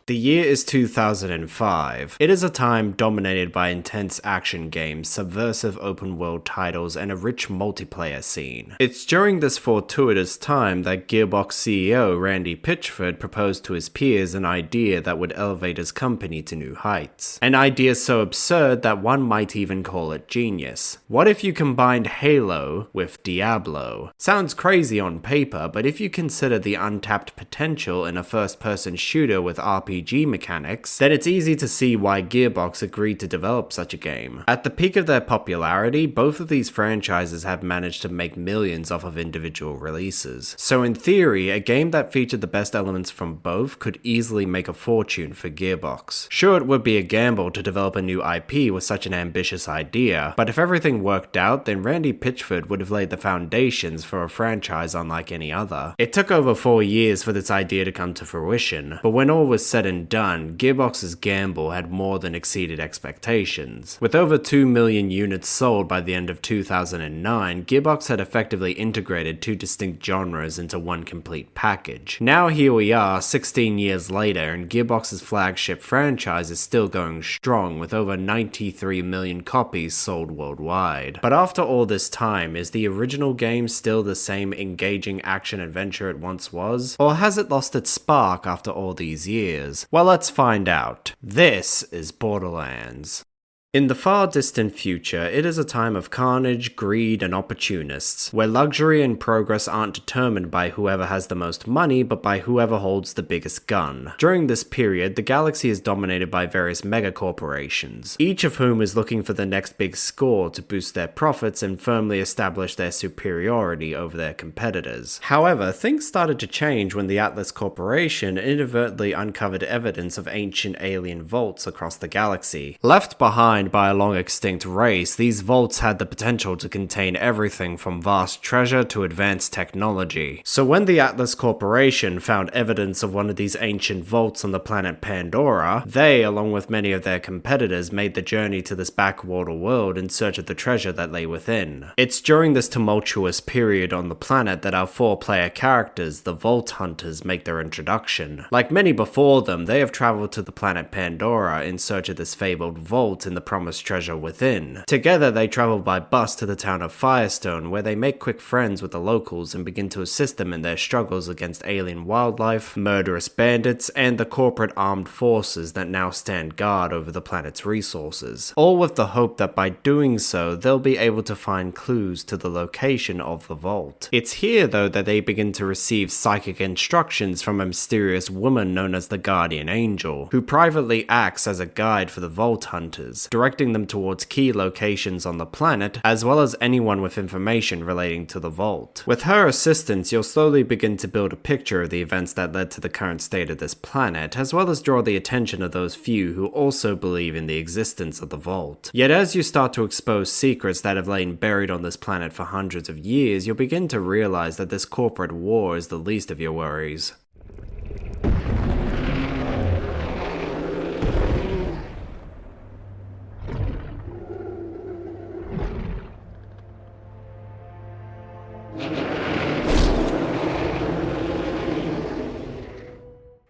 The year is 2005. It is a time dominated by intense action games, subversive open-world titles, and a rich multiplayer scene. It's during this fortuitous time that Gearbox CEO Randy Pitchford proposed to his peers an idea that would elevate his company to new heights. An idea so absurd that one might even call it genius. What if you combined Halo with Diablo? Sounds crazy on paper, but if you consider the untapped potential in a first-person shooter with RPG mechanics, then it's easy to see why Gearbox agreed to develop such a game. At the peak of their popularity, both of these franchises have managed to make millions off of individual releases. So in theory, a game that featured the best elements from both could easily make a fortune for Gearbox. Sure, it would be a gamble to develop a new IP with such an ambitious idea, but if everything worked out, then Randy Pitchford would have laid the foundations for a franchise unlike any other. It took over 4 years for this idea to come to fruition, but when all was said and done, Gearbox's gamble had more than exceeded expectations. With over 2 million units sold by the end of 2009, Gearbox had effectively integrated two distinct genres into one complete package. Now here we are, 16 years later, and Gearbox's flagship franchise is still going strong with over 93 million copies sold worldwide. But after all this time, is the original game still the same engaging action-adventure it once was? Or has it lost its spark after all these years? Well, let's find out. This is Borderlands. In the far distant future, it is a time of carnage, greed, and opportunists, where luxury and progress aren't determined by whoever has the most money, but by whoever holds the biggest gun. During this period, the galaxy is dominated by various megacorporations, each of whom is looking for the next big score to boost their profits and firmly establish their superiority over their competitors. However, things started to change when the Atlas Corporation inadvertently uncovered evidence of ancient alien vaults across the galaxy. Left behind by a long-extinct race, these vaults had the potential to contain everything from vast treasure to advanced technology. So when the Atlas Corporation found evidence of one of these ancient vaults on the planet Pandora, they, along with many of their competitors, made the journey to this backwater world in search of the treasure that lay within. It's during this tumultuous period on the planet that our 4-player characters, the Vault Hunters, make their introduction. Like many before them, they have traveled to the planet Pandora in search of this fabled vault and the promised treasure within. Together, they travel by bus to the town of Firestone, where they make quick friends with the locals and begin to assist them in their struggles against alien wildlife, murderous bandits, and the corporate armed forces that now stand guard over the planet's resources. All with the hope that by doing so, they'll be able to find clues to the location of the vault. It's here, though, that they begin to receive psychic instructions from a mysterious woman known as the Guardian Angel, who privately acts as a guide for the Vault Hunters, directing them towards key locations on the planet, as well as anyone with information relating to the vault. With her assistance, you'll slowly begin to build a picture of the events that led to the current state of this planet, as well as draw the attention of those few who also believe in the existence of the vault. Yet as you start to expose secrets that have lain buried on this planet for hundreds of years, you'll begin to realize that this corporate war is the least of your worries.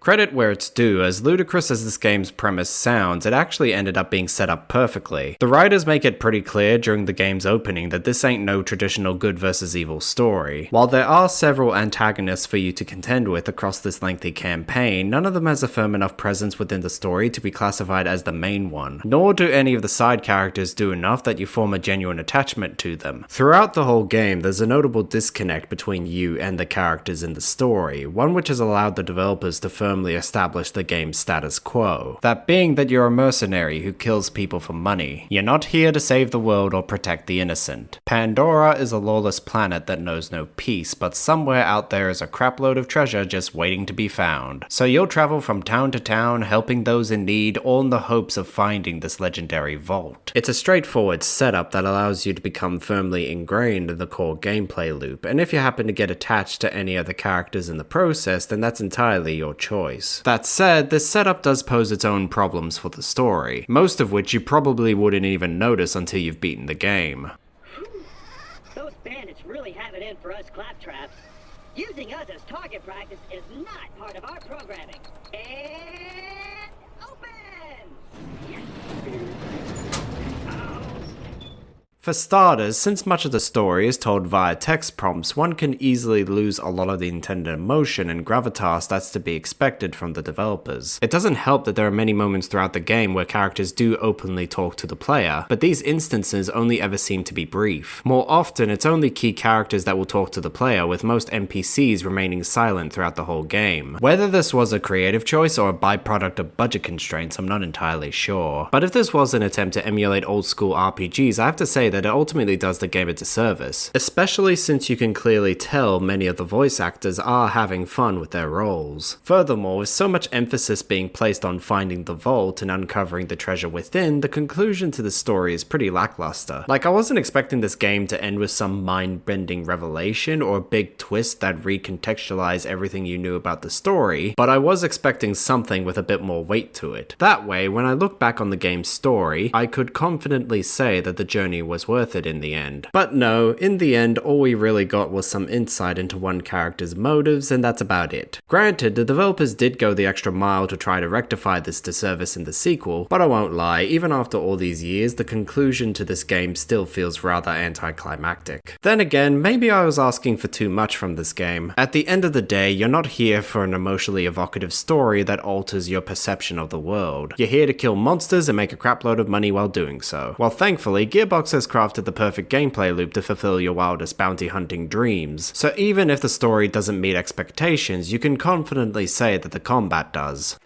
Credit where it's due, as ludicrous as this game's premise sounds, it actually ended up being set up perfectly. The writers make it pretty clear during the game's opening that this ain't no traditional good versus evil story. While there are several antagonists for you to contend with across this lengthy campaign, none of them has a firm enough presence within the story to be classified as the main one, nor do any of the side characters do enough that you form a genuine attachment to them. Throughout the whole game, there's a notable disconnect between you and the characters in the story, one which has allowed the developers to firmly establish the game's status quo. That being that you're a mercenary who kills people for money. You're not here to save the world or protect the innocent. Pandora is a lawless planet that knows no peace, but somewhere out there is a crapload of treasure just waiting to be found. So you'll travel from town to town, helping those in need, all in the hopes of finding this legendary vault. It's a straightforward setup that allows you to become firmly ingrained in the core gameplay loop, and if you happen to get attached to any of the characters in the process, then that's entirely your choice. That said, this setup does pose its own problems for the story, most of which you probably wouldn't even notice until you've beaten the game. Those bandits really have it in for us claptraps. Using us as target practice is not part of our programming. And For starters, since much of the story is told via text prompts, one can easily lose a lot of the intended emotion and gravitas that's to be expected from the developers. It doesn't help that there are many moments throughout the game where characters do openly talk to the player, but these instances only ever seem to be brief. More often, it's only key characters that will talk to the player, with most NPCs remaining silent throughout the whole game. Whether this was a creative choice or a byproduct of budget constraints, I'm not entirely sure. But if this was an attempt to emulate old school RPGs, I have to say that it ultimately does the game a disservice, especially since you can clearly tell many of the voice actors are having fun with their roles. Furthermore, with so much emphasis being placed on finding the vault and uncovering the treasure within, the conclusion to the story is pretty lackluster. Like, I wasn't expecting this game to end with some mind-bending revelation or a big twist that recontextualized everything you knew about the story, but I was expecting something with a bit more weight to it. That way, when I look back on the game's story, I could confidently say that the journey was worth it in the end. But no, in the end, all we really got was some insight into one character's motives, and that's about it. Granted, the developers did go the extra mile to try to rectify this disservice in the sequel, but I won't lie, even after all these years, the conclusion to this game still feels rather anticlimactic. Then again, maybe I was asking for too much from this game. At the end of the day, you're not here for an emotionally evocative story that alters your perception of the world. You're here to kill monsters and make a crapload of money while doing so. Well, thankfully, Gearbox has crafted the perfect gameplay loop to fulfill your wildest bounty hunting dreams. So even if the story doesn't meet expectations, you can confidently say that the combat does.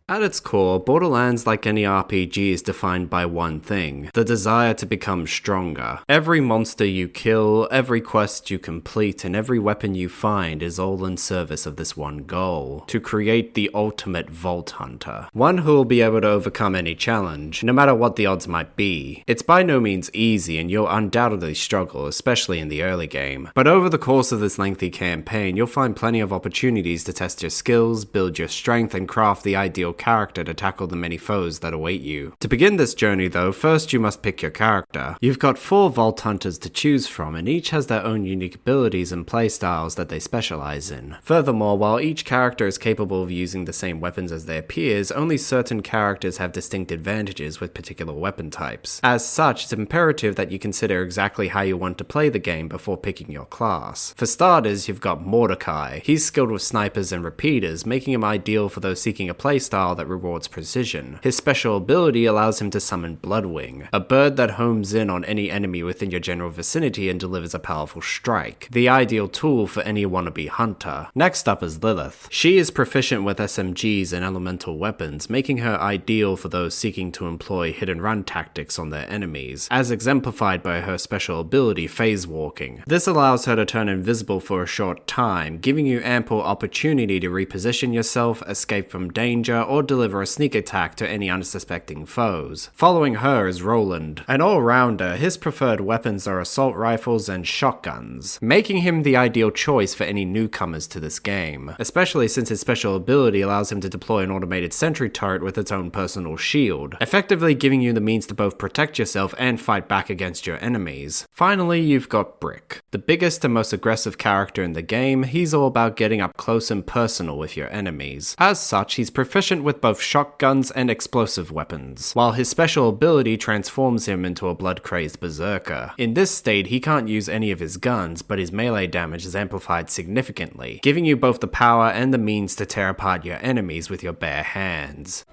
At its core, Borderlands, like any RPG, is defined by one thing: the desire to become stronger. Every monster you kill, every quest you complete, and every weapon you find is all in service of this one goal: to create the ultimate Vault Hunter. One who will be able to overcome any challenge, no matter what the odds might be. It's by no means easy, and you'll undoubtedly struggle, especially in the early game. But over the course of this lengthy campaign, you'll find plenty of opportunities to test your skills, build your strength, and craft the ideal character to tackle the many foes that await you. To begin this journey though, first you must pick your character. You've got 4 Vault Hunters to choose from, and each has their own unique abilities and playstyles that they specialize in. Furthermore, while each character is capable of using the same weapons as their peers, only certain characters have distinct advantages with particular weapon types. As such, it's imperative that you consider exactly how you want to play the game before picking your class. For starters, you've got Mordecai. He's skilled with snipers and repeaters, making him ideal for those seeking a playstyle that rewards precision. His special ability allows him to summon Bloodwing, a bird that homes in on any enemy within your general vicinity and delivers a powerful strike, the ideal tool for any wannabe hunter. Next up is Lilith. She is proficient with SMGs and elemental weapons, making her ideal for those seeking to employ hit-and-run tactics on their enemies, as exemplified by her special ability, Phase Walking. This allows her to turn invisible for a short time, giving you ample opportunity to reposition yourself, escape from danger, or deliver a sneak attack to any unsuspecting foes. Following her is Roland. An all-rounder, his preferred weapons are assault rifles and shotguns, making him the ideal choice for any newcomers to this game, especially since his special ability allows him to deploy an automated sentry turret with its own personal shield, effectively giving you the means to both protect yourself and fight back against your enemies. Finally, you've got Brick. The biggest and most aggressive character in the game, he's all about getting up close and personal with your enemies. As such, he's proficient with both shotguns and explosive weapons, while his special ability transforms him into a blood-crazed berserker. In this state, he can't use any of his guns, but his melee damage is amplified significantly, giving you both the power and the means to tear apart your enemies with your bare hands.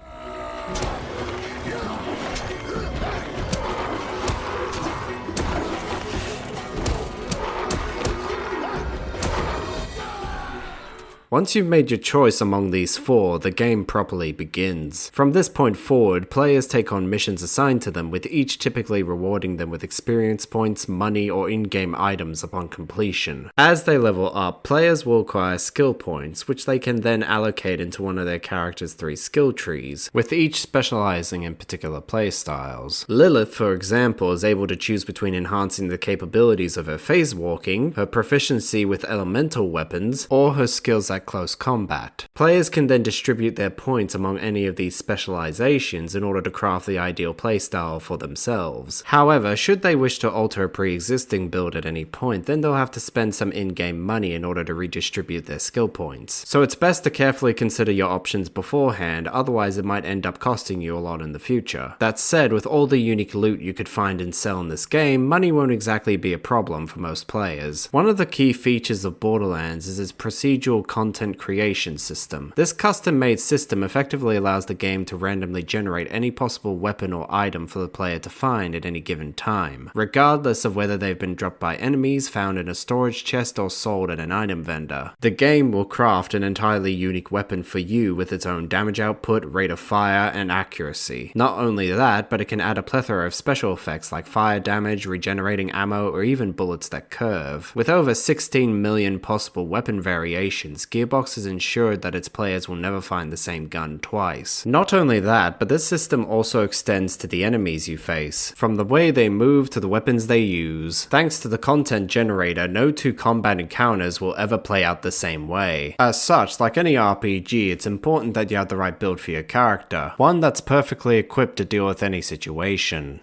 Once you've made your choice among these 4, the game properly begins. From this point forward, players take on missions assigned to them, with each typically rewarding them with experience points, money, or in-game items upon completion. As they level up, players will acquire skill points, which they can then allocate into one of their character's 3 skill trees, with each specializing in particular playstyles. Lilith, for example, is able to choose between enhancing the capabilities of her phase walking, her proficiency with elemental weapons, or her skills at at close combat. Players can then distribute their points among any of these specializations in order to craft the ideal playstyle for themselves. However, should they wish to alter a pre-existing build at any point, then they'll have to spend some in-game money in order to redistribute their skill points. So it's best to carefully consider your options beforehand, otherwise it might end up costing you a lot in the future. That said, with all the unique loot you could find and sell in this game, money won't exactly be a problem for most players. One of the key features of Borderlands is its procedural content creation system. This custom-made system effectively allows the game to randomly generate any possible weapon or item for the player to find at any given time, regardless of whether they've been dropped by enemies, found in a storage chest, or sold at an item vendor. The game will craft an entirely unique weapon for you with its own damage output, rate of fire, and accuracy. Not only that, but it can add a plethora of special effects like fire damage, regenerating ammo, or even bullets that curve. With over 16 million possible weapon variations, Gearbox has ensured that its players will never find the same gun twice. Not only that, but this system also extends to the enemies you face, from the way they move to the weapons they use. Thanks to the content generator, no two combat encounters will ever play out the same way. As such, like any RPG, it's important that you have the right build for your character, one that's perfectly equipped to deal with any situation.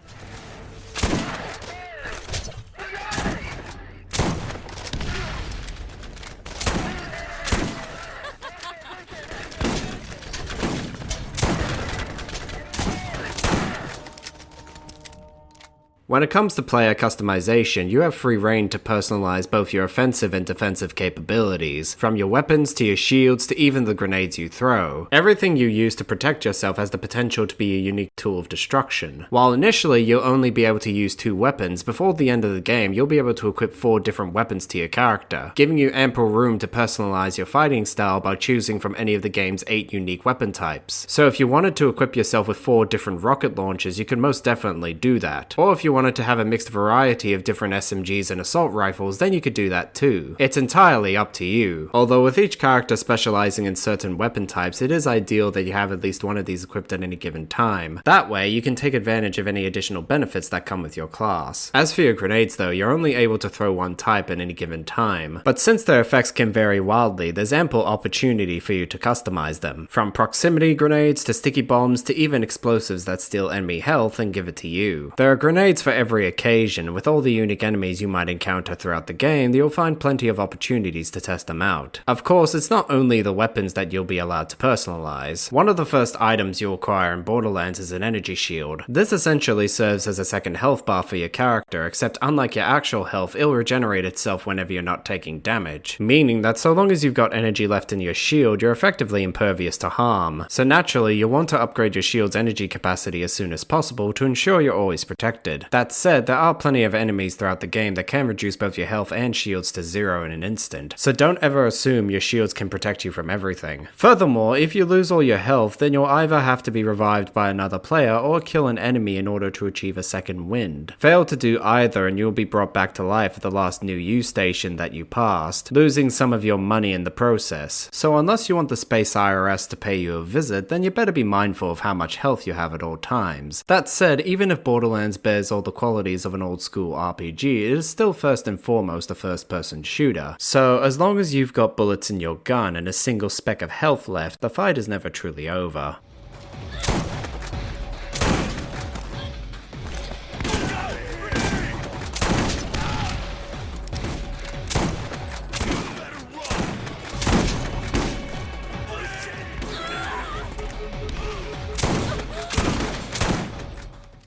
When it comes to player customization, you have free reign to personalize both your offensive and defensive capabilities, from your weapons to your shields to even the grenades you throw. Everything you use to protect yourself has the potential to be a unique tool of destruction. While initially you'll only be able to use 2 weapons, before the end of the game you'll be able to equip 4 different weapons to your character, giving you ample room to personalize your fighting style by choosing from any of the game's 8 unique weapon types. So if you wanted to equip yourself with 4 different rocket launchers, you can most definitely do that. Or if you wanted to have a mixed variety of different SMGs and assault rifles, then you could do that too. It's entirely up to you. Although with each character specializing in certain weapon types, it is ideal that you have at least one of these equipped at any given time. That way, you can take advantage of any additional benefits that come with your class. As for your grenades though, you're only able to throw one type at any given time. But since their effects can vary wildly, there's ample opportunity for you to customize them. From proximity grenades to sticky bombs to even explosives that steal enemy health and give it to you. There are grenades for every occasion. With all the unique enemies you might encounter throughout the game, you'll find plenty of opportunities to test them out. Of course, it's not only the weapons that you'll be allowed to personalize. One of the first items you'll acquire in Borderlands is an energy shield. This essentially serves as a second health bar for your character, except unlike your actual health, it'll regenerate itself whenever you're not taking damage, meaning that so long as you've got energy left in your shield, you're effectively impervious to harm. So naturally, you'll want to upgrade your shield's energy capacity as soon as possible to ensure you're always protected. That said, there are plenty of enemies throughout the game that can reduce both your health and shields to 0 in an instant, so don't ever assume your shields can protect you from everything. Furthermore, if you lose all your health, then you'll either have to be revived by another player or kill an enemy in order to achieve a second wind. Fail to do either and you'll be brought back to life at the last new use station that you passed, losing some of your money in the process. So unless you want the Space IRS to pay you a visit, then you better be mindful of how much health you have at all times. That said, even if Borderlands bears all the qualities of an old school RPG, it is still first and foremost a first-person shooter. So as long as you've got bullets in your gun and a single speck of health left, the fight is never truly over.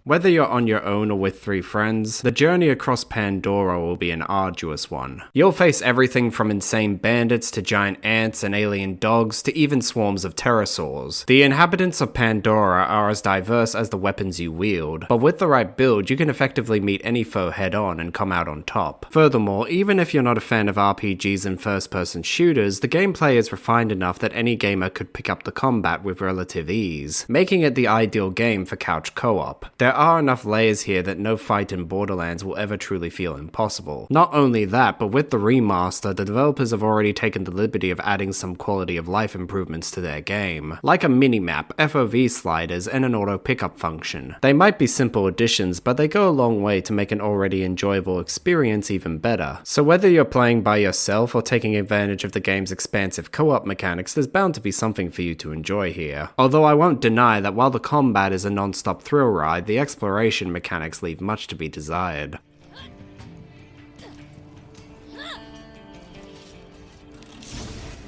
Whether you're on your own or with 3 friends, the journey across Pandora will be an arduous one. You'll face everything from insane bandits to giant ants and alien dogs to even swarms of pterosaurs. The inhabitants of Pandora are as diverse as the weapons you wield, but with the right build, you can effectively meet any foe head-on and come out on top. Furthermore, even if you're not a fan of RPGs and first-person shooters, the gameplay is refined enough that any gamer could pick up the combat with relative ease, making it the ideal game for couch co-op. There are enough layers here that no fight in Borderlands will ever truly feel impossible. Not only that, but with the remaster, the developers have already taken the liberty of adding some quality of life improvements to their game, like a minimap, FOV sliders, and an auto pickup function. They might be simple additions, but they go a long way to make an already enjoyable experience even better. So whether you're playing by yourself or taking advantage of the game's expansive co-op mechanics, there's bound to be something for you to enjoy here. Although I won't deny that while the combat is a non-stop thrill ride, the exploration mechanics leave much to be desired.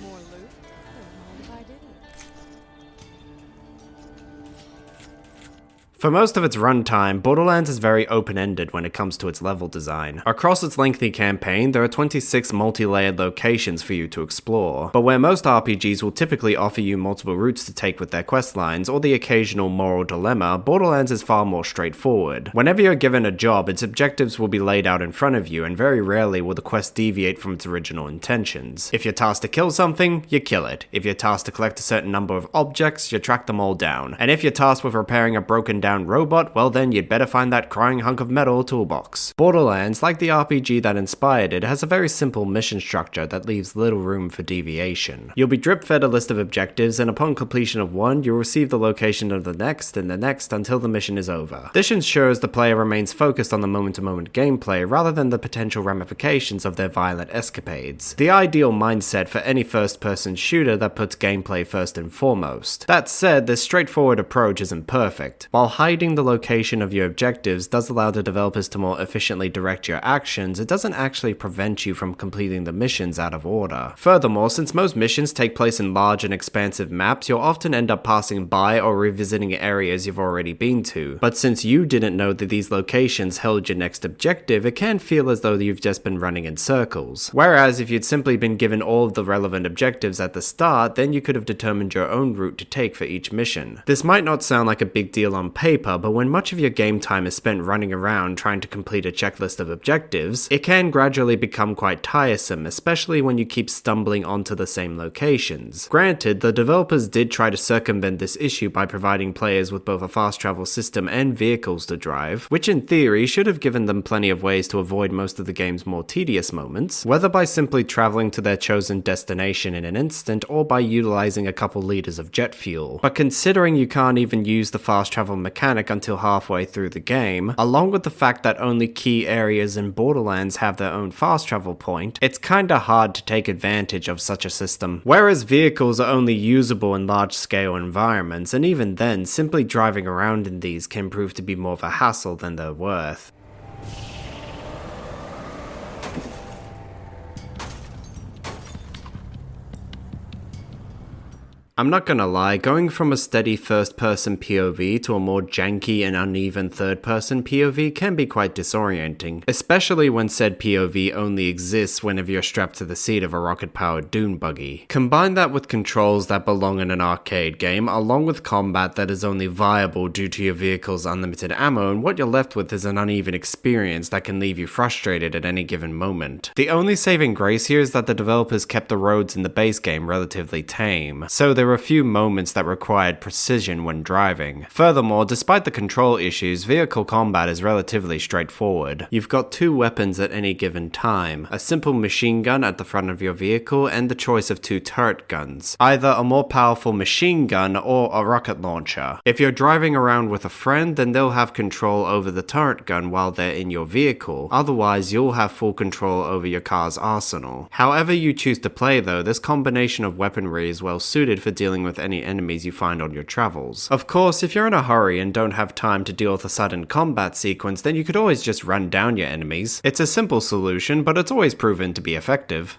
More loot? Don't mind if I didn't. For most of its runtime, Borderlands is very open-ended when it comes to its level design. Across its lengthy campaign, there are 26 multi-layered locations for you to explore, but where most RPGs will typically offer you multiple routes to take with their questlines or the occasional moral dilemma, Borderlands is far more straightforward. Whenever you're given a job, its objectives will be laid out in front of you, and very rarely will the quest deviate from its original intentions. If you're tasked to kill something, you kill it. If you're tasked to collect a certain number of objects, you track them all down. And if you're tasked with repairing a broken down robot, well then you'd better find that crying hunk of metal toolbox. Borderlands, like the RPG that inspired it, has a very simple mission structure that leaves little room for deviation. You'll be drip-fed a list of objectives, and upon completion of one, you'll receive the location of the next and the next until the mission is over. This ensures the player remains focused on the moment-to-moment gameplay rather than the potential ramifications of their violent escapades. The ideal mindset for any first-person shooter that puts gameplay first and foremost. That said, this straightforward approach isn't perfect. While hiding the location of your objectives does allow the developers to more efficiently direct your actions, it doesn't actually prevent you from completing the missions out of order. Furthermore, since most missions take place in large and expansive maps, you'll often end up passing by or revisiting areas you've already been to. But since you didn't know that these locations held your next objective, it can feel as though you've just been running in circles. Whereas if you'd simply been given all of the relevant objectives at the start, then you could have determined your own route to take for each mission. This might not sound like a big deal on paper, but when much of your game time is spent running around trying to complete a checklist of objectives, it can gradually become quite tiresome, especially when you keep stumbling onto the same locations. Granted, the developers did try to circumvent this issue by providing players with both a fast travel system and vehicles to drive, which in theory should have given them plenty of ways to avoid most of the game's more tedious moments, whether by simply traveling to their chosen destination in an instant or by utilizing a couple liters of jet fuel. But considering you can't even use the fast travel mechanic until halfway through the game, along with the fact that only key areas in Borderlands have their own fast travel point, it's kinda hard to take advantage of such a system. Whereas vehicles are only usable in large scale environments, and even then, simply driving around in these can prove to be more of a hassle than they're worth. I'm not gonna lie, going from a steady first-person POV to a more janky and uneven third-person POV can be quite disorienting, especially when said POV only exists whenever you're strapped to the seat of a rocket-powered dune buggy. Combine that with controls that belong in an arcade game, along with combat that is only viable due to your vehicle's unlimited ammo, and what you're left with is an uneven experience that can leave you frustrated at any given moment. The only saving grace here is that the developers kept the roads in the base game relatively tame, so there were a few moments that required precision when driving. Furthermore, despite the control issues, vehicle combat is relatively straightforward. You've got two weapons at any given time, a simple machine gun at the front of your vehicle and the choice of two turret guns, either a more powerful machine gun or a rocket launcher. If you're driving around with a friend, then they'll have control over the turret gun while they're in your vehicle, otherwise you'll have full control over your car's arsenal. However you choose to play though, this combination of weaponry is well suited for dealing with any enemies you find on your travels. Of course, if you're in a hurry and don't have time to deal with a sudden combat sequence, then you could always just run down your enemies. It's a simple solution, but it's always proven to be effective.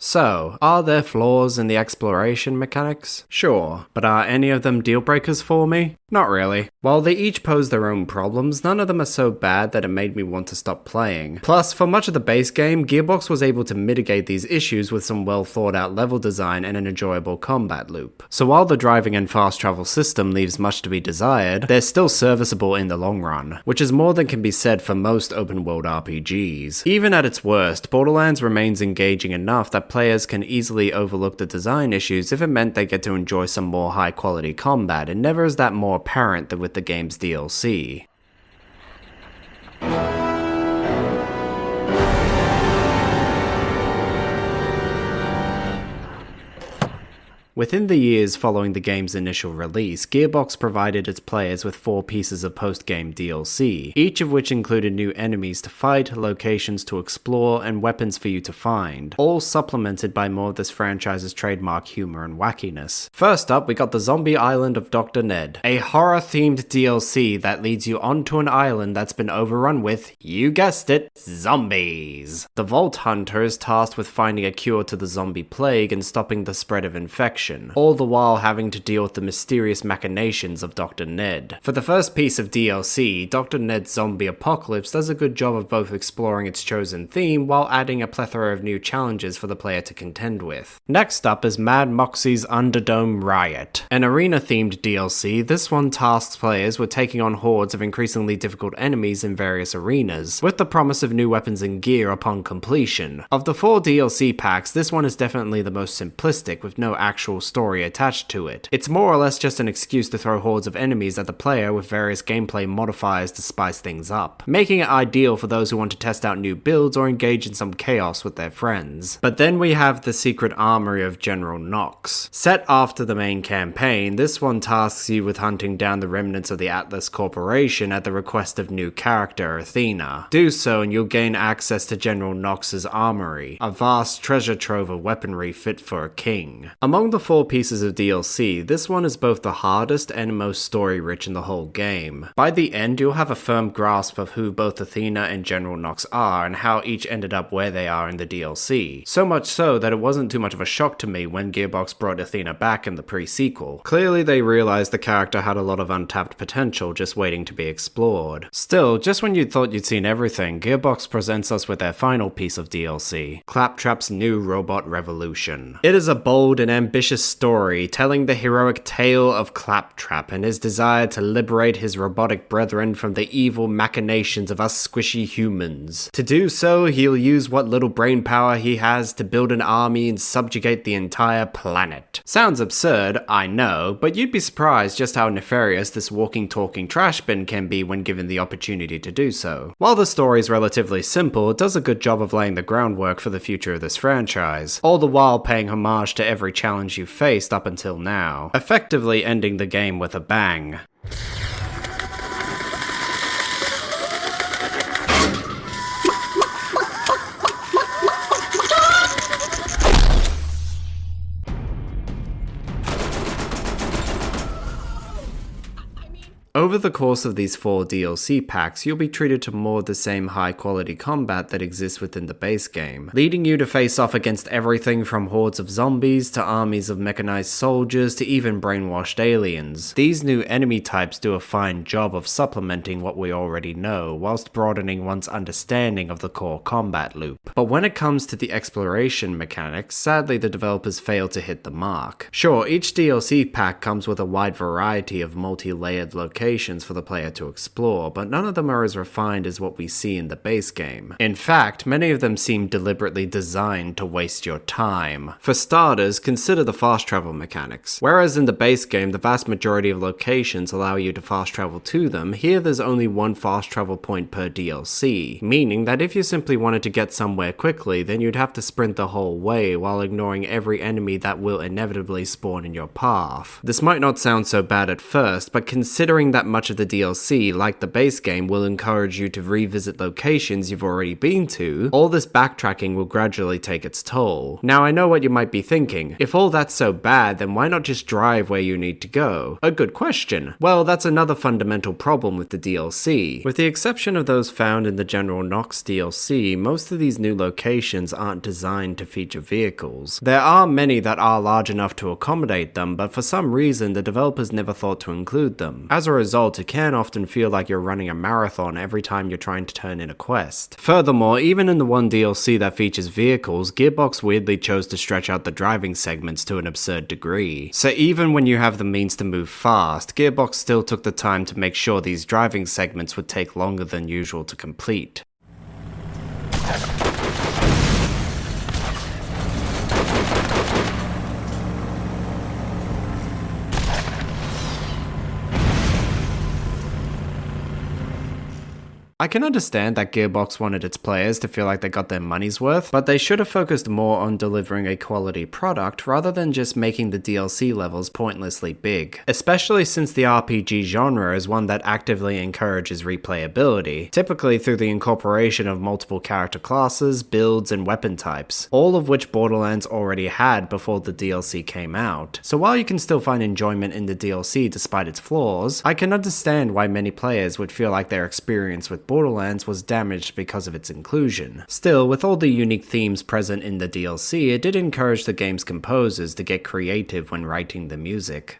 So, are there flaws in the exploration mechanics? Sure, but are any of them deal breakers for me? Not really. While they each pose their own problems, none of them are so bad that it made me want to stop playing. Plus, for much of the base game, Gearbox was able to mitigate these issues with some well thought out level design and an enjoyable combat loop. So while the driving and fast travel system leaves much to be desired, they're still serviceable in the long run, which is more than can be said for most open world RPGs. Even at its worst, Borderlands remains engaging enough that players can easily overlook the design issues if it meant they get to enjoy some more high quality combat, and never is that more apparent than with the game's DLC. Within the years following the game's initial release, Gearbox provided its players with 4 pieces of post-game DLC, each of which included new enemies to fight, locations to explore, and weapons for you to find, all supplemented by more of this franchise's trademark humor and wackiness. First up, we got the Zombie Island of Dr. Ned, a horror-themed DLC that leads you onto an island that's been overrun with, you guessed it, zombies. The Vault Hunter is tasked with finding a cure to the zombie plague and stopping the spread of infection, all the while having to deal with the mysterious machinations of Dr. Ned. For the first piece of DLC, Dr. Ned's Zombie Apocalypse does a good job of both exploring its chosen theme while adding a plethora of new challenges for the player to contend with. Next up is Mad Moxie's Underdome Riot. An arena-themed DLC, this one tasks players with taking on hordes of increasingly difficult enemies in various arenas, with the promise of new weapons and gear upon completion. Of the 4 DLC packs, this one is definitely the most simplistic, with no actual story attached to it. It's more or less just an excuse to throw hordes of enemies at the player with various gameplay modifiers to spice things up, making it ideal for those who want to test out new builds or engage in some chaos with their friends. But then we have the Secret Armory of General Knox. Set after the main campaign, this one tasks you with hunting down the remnants of the Atlas Corporation at the request of new character Athena. Do so and you'll gain access to General Knox's armory, a vast treasure trove of weaponry fit for a king. Among the 4 pieces of DLC, this one is both the hardest and most story-rich in the whole game. By the end, you'll have a firm grasp of who both Athena and General Knox are and how each ended up where they are in the DLC. So much so that it wasn't too much of a shock to me when Gearbox brought Athena back in the pre-sequel. Clearly they realized the character had a lot of untapped potential just waiting to be explored. Still, just when you thought you'd seen everything, Gearbox presents us with their final piece of DLC, Claptrap's New Robot Revolution. It is a bold and ambitious story telling the heroic tale of Claptrap and his desire to liberate his robotic brethren from the evil machinations of us squishy humans. To do so, he'll use what little brain power he has to build an army and subjugate the entire planet. Sounds absurd, I know, but you'd be surprised just how nefarious this walking talking trash bin can be when given the opportunity to do so. While the story is relatively simple, it does a good job of laying the groundwork for the future of this franchise, all the while paying homage to every challenge you've faced up until now, effectively ending the game with a bang. Over the course of these 4 DLC packs, you'll be treated to more of the same high quality combat that exists within the base game, leading you to face off against everything from hordes of zombies to armies of mechanized soldiers to even brainwashed aliens. These new enemy types do a fine job of supplementing what we already know, whilst broadening one's understanding of the core combat loop. But when it comes to the exploration mechanics, sadly the developers fail to hit the mark. Sure, each DLC pack comes with a wide variety of multi-layered locations for the player to explore, but none of them are as refined as what we see in the base game. In fact, many of them seem deliberately designed to waste your time. For starters, consider the fast travel mechanics. Whereas in the base game, the vast majority of locations allow you to fast travel to them, here there's only one fast travel point per DLC, meaning that if you simply wanted to get somewhere quickly, then you'd have to sprint the whole way while ignoring every enemy that will inevitably spawn in your path. This might not sound so bad at first, but considering that much of the DLC, like the base game, will encourage you to revisit locations you've already been to, all this backtracking will gradually take its toll. Now I know what you might be thinking, if all that's so bad, then why not just drive where you need to go? A good question. Well, that's another fundamental problem with the DLC. With the exception of those found in the General Knox DLC, most of these new locations aren't designed to feature vehicles. There are many that are large enough to accommodate them, but for some reason the developers never thought to include them. As a result, it can often feel like you're running a marathon every time you're trying to turn in a quest. Furthermore, even in the one DLC that features vehicles, Gearbox weirdly chose to stretch out the driving segments to an absurd degree. So even when you have the means to move fast, Gearbox still took the time to make sure these driving segments would take longer than usual to complete. I can understand that Gearbox wanted its players to feel like they got their money's worth, but they should have focused more on delivering a quality product rather than just making the DLC levels pointlessly big. Especially since the RPG genre is one that actively encourages replayability, typically through the incorporation of multiple character classes, builds, and weapon types, all of which Borderlands already had before the DLC came out. So while you can still find enjoyment in the DLC despite its flaws, I can understand why many players would feel like their experience with Borderlands was damaged because of its inclusion. Still, with all the unique themes present in the DLC, it did encourage the game's composers to get creative when writing the music.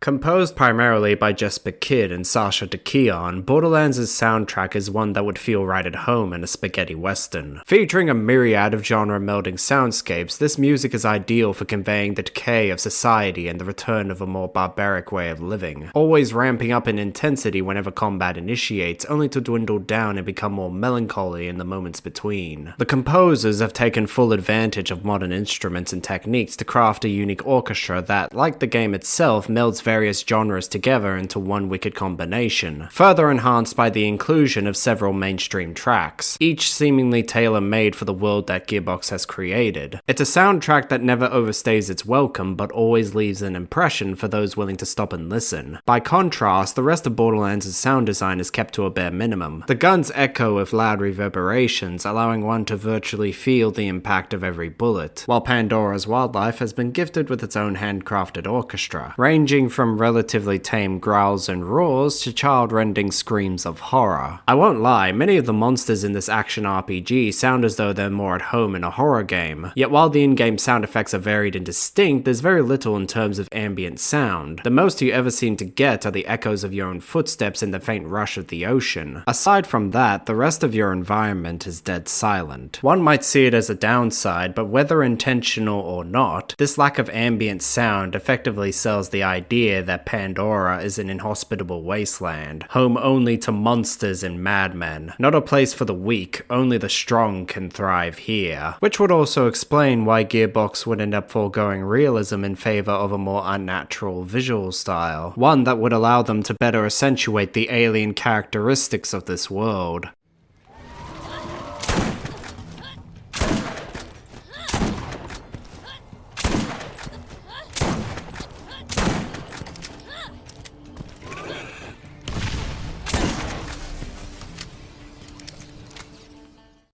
Composed primarily by Jesper Kyd and Sasha DeKeon, Borderlands' soundtrack is one that would feel right at home in a spaghetti western. Featuring a myriad of genre-melding soundscapes, this music is ideal for conveying the decay of society and the return of a more barbaric way of living, always ramping up in intensity whenever combat initiates, only to dwindle down and become more melancholy in the moments between. The composers have taken full advantage of modern instruments and techniques to craft a unique orchestra that, like the game itself, melds various genres together into one wicked combination, further enhanced by the inclusion of several mainstream tracks, each seemingly tailor-made for the world that Gearbox has created. It's a soundtrack that never overstays its welcome, but always leaves an impression for those willing to stop and listen. By contrast, the rest of Borderlands' sound design is kept to a bare minimum. The guns echo with loud reverberations, allowing one to virtually feel the impact of every bullet, while Pandora's wildlife has been gifted with its own handcrafted orchestra, ranging from relatively tame growls and roars to child-rending screams of horror. I won't lie, many of the monsters in this action RPG sound as though they're more at home in a horror game, yet while the in-game sound effects are varied and distinct, there's very little in terms of ambient sound. The most you ever seem to get are the echoes of your own footsteps and the faint rush of the ocean. Aside from that, the rest of your environment is dead silent. One might see it as a downside, but whether intentional or not, this lack of ambient sound effectively sells the idea that Pandora is an inhospitable wasteland, home only to monsters and madmen. Not a place for the weak, only the strong can thrive here. Which would also explain why Gearbox would end up foregoing realism in favor of a more unnatural visual style, one that would allow them to better accentuate the alien characteristics of this world.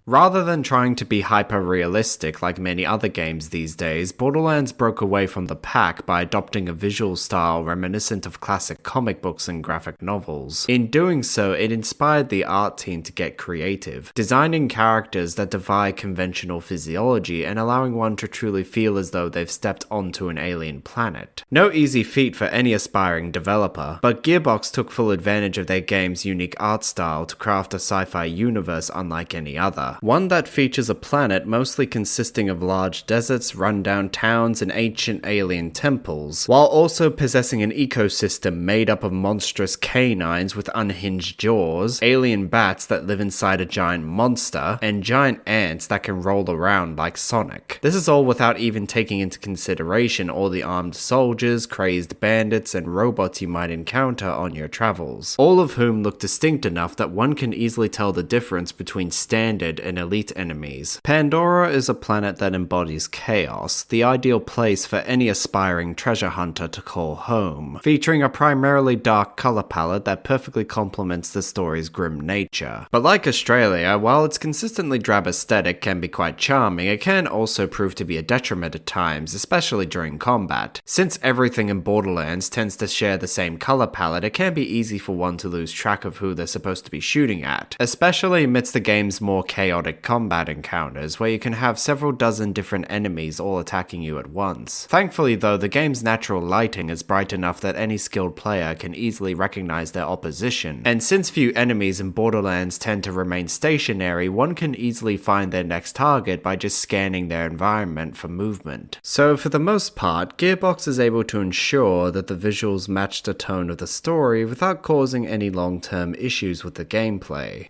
Rather than trying to be hyper-realistic like many other games these days, Borderlands broke away from the pack by adopting a visual style reminiscent of classic comic books and graphic novels. In doing so, it inspired the art team to get creative, designing characters that defy conventional physiology and allowing one to truly feel as though they've stepped onto an alien planet. No easy feat for any aspiring developer, but Gearbox took full advantage of their game's unique art style to craft a sci-fi universe unlike any other. Hunter, one that features a planet mostly consisting of large deserts, rundown towns, and ancient alien temples, while also possessing an ecosystem made up of monstrous canines with unhinged jaws, alien bats that live inside a giant monster, and giant ants that can roll around like Sonic. This is all without even taking into consideration all the armed soldiers, crazed bandits, and robots you might encounter on your travels, all of whom look distinct enough that one can easily tell the difference between standard and elite enemies. Pandora is a planet that embodies chaos, the ideal place for any aspiring treasure hunter to call home, featuring a primarily dark color palette that perfectly complements the story's grim nature. But like Australia, while its consistently drab aesthetic can be quite charming, it can also prove to be a detriment at times, especially during combat. Since everything in Borderlands tends to share the same color palette, it can be easy for one to lose track of who they're supposed to be shooting at, especially amidst the game's more chaotic combat encounters, where you can have several dozen different enemies all attacking you at once. Thankfully though, the game's natural lighting is bright enough that any skilled player can easily recognize their opposition, and since few enemies in Borderlands tend to remain stationary, one can easily find their next target by just scanning their environment for movement. So for the most part, Gearbox is able to ensure that the visuals match the tone of the story without causing any long-term issues with the gameplay.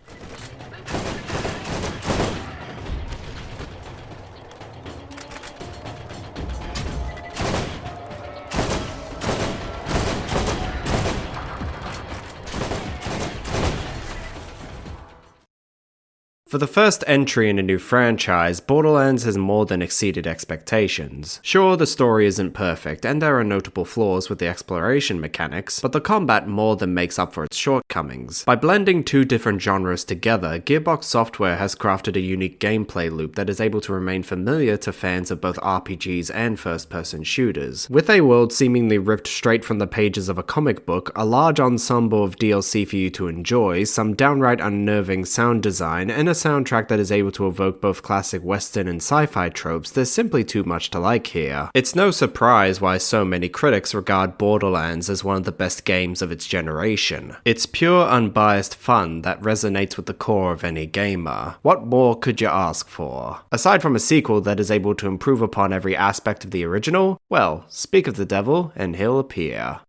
For the first entry in a new franchise, Borderlands has more than exceeded expectations. Sure, the story isn't perfect, and there are notable flaws with the exploration mechanics, but the combat more than makes up for its shortcomings. By blending two different genres together, Gearbox Software has crafted a unique gameplay loop that is able to remain familiar to fans of both RPGs and first-person shooters. With a world seemingly ripped straight from the pages of a comic book, a large ensemble of DLC for you to enjoy, some downright unnerving sound design, and a soundtrack that is able to evoke both classic western and sci-fi tropes, there's simply too much to like here. It's no surprise why so many critics regard Borderlands as one of the best games of its generation. It's pure, unbiased fun that resonates with the core of any gamer. What more could you ask for? Aside from a sequel that is able to improve upon every aspect of the original, well, speak of the devil and he'll appear.